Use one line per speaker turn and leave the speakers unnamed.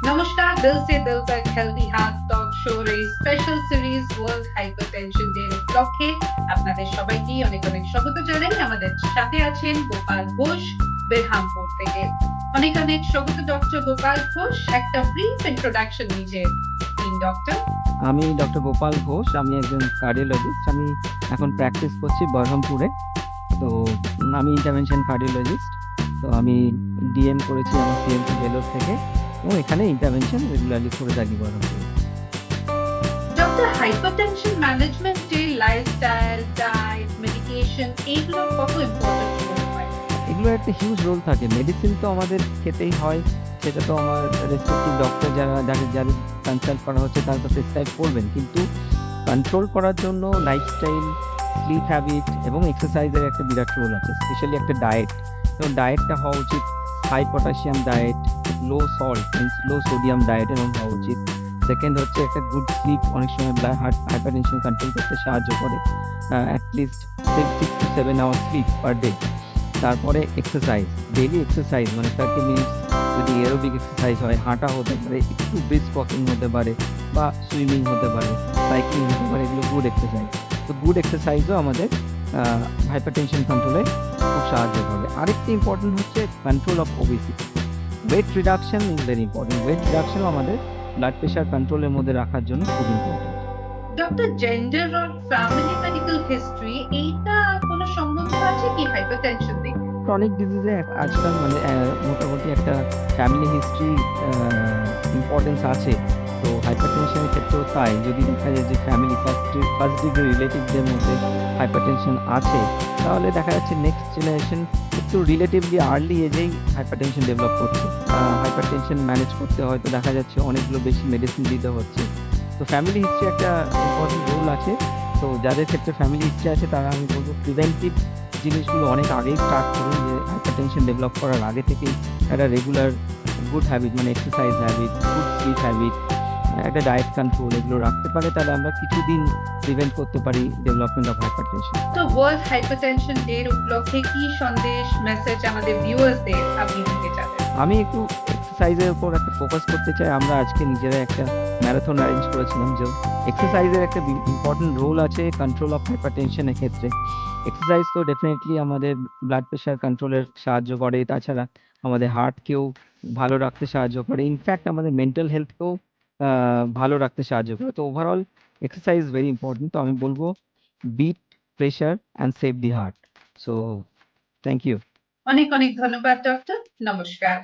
নমস্কার, দিল সে দিল তক হেলদি হার্ট টক শোর এই special series world hypertension day উপলক্ষে আপনাদের সবাইকেই অনেক অনেক স্বাগত জানাই। আমাদের সাথে আছেন গোপাল ঘোষ বেরহামপুর থেকে। অনেক অনেক স্বাগত ডক্টর গোপাল ঘোষ। একটা ব্রিফ ইন্ট্রোডাকশন নিজের দিন ডক্টর।
আমি ডক্টর গোপাল ঘোষ, আমি একজন কার্ডিওলজিস্ট। আমি এখন প্র্যাকটিস করছি বহরমপুরে। তো আমি ইন্টারভেনশন কার্ডিওলজিস্ট। তো আমি ডিএম করেছি আমার সিএমসি ভেলোর থেকে, এবং এখানে ইন্টারভেনশন রেগুলারলি করে থাকি বহরমপুরে।
ডক্টর, হাইপারটেনশন ম্যানেজমেন্টে লাইফস্টাইল, ডায়েট, মেডিকেশন এইগুলো কত ইম্পর্টেন্ট মনে হয়?
এগুলোর একটা হিউজ রোল থাকে। মেডিসিন তো আমাদের খেতেই হয়, সেটা তো আমার রেসপেক্টিভ ডক্টর যাদের কনসাল্ট করা হচ্ছে তারা তো প্রেসক্রাইব করবেন, কিন্তু কন্ট্রোল করার জন্য লাইফস্টাইল, স্লিপ হ্যাবিট এবং এক্সারসাইজের একটা বিরাট রোল আছে। স্পেশালি একটা ডায়েট, তো ডায়েটটা হওয়া উচিত হাই পটাশিয়াম ডায়েট, লো সল্ট মিনস লো সোডিয়াম ডায়েট এরকম হওয়া উচিত। সেকেন্ড হচ্ছে একটা গুড স্লিপ, অনেক সময় হাইপারটেনশন কন্ট্রোল করতে সাহায্য করে। At least 6 to 7 hours sleep per day. তারপরে এক্সারসাইজ, ডেইলি এক্সারসাইজ মানে 30 মিনিটস যদি এরোবিক এক্সারসাইজ হয়, হাঁটা হতে পারে, একটু ব্রিস্ক ওয়াকিং হতে পারে, বা সুইমিং হতে পারে, সাইক্লিং হতে পারে, এগুলো গুড এক্সারসাইজ। তো গুড এক্সারসাইজও আমাদের হাইপারটেনশন কন্ট্রোলে খুব সাহায্য করবে। আরেকটি ইম্পর্টেন্ট হচ্ছে control of obesity. Weight reduction is very important. Weight রিডাকশনও আমাদের ব্লাড প্রেশার কন্ট্রোলের মধ্যে রাখার জন্য খুব ইম্পর্টেন্ট।
ডক্টর, জেন্ডার আর ফ্যামিলি মেডিকেল হিস্ট্রি এইটা কোনো সম্বন্ধ আছে কি হাইপারটেনশন দিয়ে?
ক্রনিক ডিজিজে আজকাল মানে মোটামুটি একটা ফ্যামিলি হিস্ট্রি ইম্পর্টেন্স আছে। তো হাইপারটেনশনের ক্ষেত্রেও তাই। যদি দেখা যায় যে ফ্যামিলি ফার্স্ট ডিগ্রি রিলেটিভদের মধ্যে হাইপারটেনশন আছে, তাহলে দেখা যাচ্ছে নেক্সট জেনারেশন একটু রিলেটিভলি আর্লি এজেই হাইপারটেনশন ডেভেলপ করছে। হাইপারটেনশন ম্যানেজ করতে হয়তো দেখা যাচ্ছে অনেকগুলো বেশি মেডিসিন দিতে হচ্ছে। তো ফ্যামিলি হিস্ট্রি একটা ইম্পর্টেন্ট রোল আছে। তো যাদের ক্ষেত্রে ফ্যামিলি হিস্ট্রি আছে তারা আমি বলবো প্রিভেন্টিভ জিনিসগুলো অনেক আগেই স্টার্ট করুন, যে হাইপারটেনশন ডেভেলপ করার আগে থেকেই একটা রেগুলার গুড হ্যাবিট মানে exercise habit, good sleep habit, একটা ডায়েট কন্ট্রোল এগুলো রাখতে পারে, তাহলে আমরা কিছুদিন প্রিভেন্ট করতে পারি ডেভেলপমেন্ট অফ হাইপারটেনশন।
তো ওয়ার্ল্ড হাইপারটেনশন ডে উপলক্ষে কি সন্দেশ মেসেজ আমাদের ভিউয়ার্সদের আপনি দিতে চাবেন?
আমি একটু এক্সারসাইজের উপর একটা ফোকাস করতে চাই। আমরা আজকে নিজেরা একটা ম্যারাথন অ্যারেঞ্জ করেছিলাম, যে এক্সারসাইজের একটা ইম্পর্টেন্ট রোল আছে কন্ট্রোল অফ হাইপারটেনশনের ক্ষেত্রে। এক্সারসাইজ তো ডেফিনেটলি আমাদের ব্লাড প্রেশার কন্ট্রোলের সাহায্য করে, তাছাড়া আমাদের হার্টকেও ভালো রাখতে সাহায্য করে, ইনফ্যাক্ট আমাদের মেন্টাল হেলথকেও ভালো রাখতে সাহায্য করে। তো ওভারঅল এক্সারসাইজ ভেরি ইম্পর্টেন্ট। তো আমি বলবো beat pressure and save the heart. So thank you.
অনেক অনেক ধন্যবাদ ডক্টর। নমস্কার।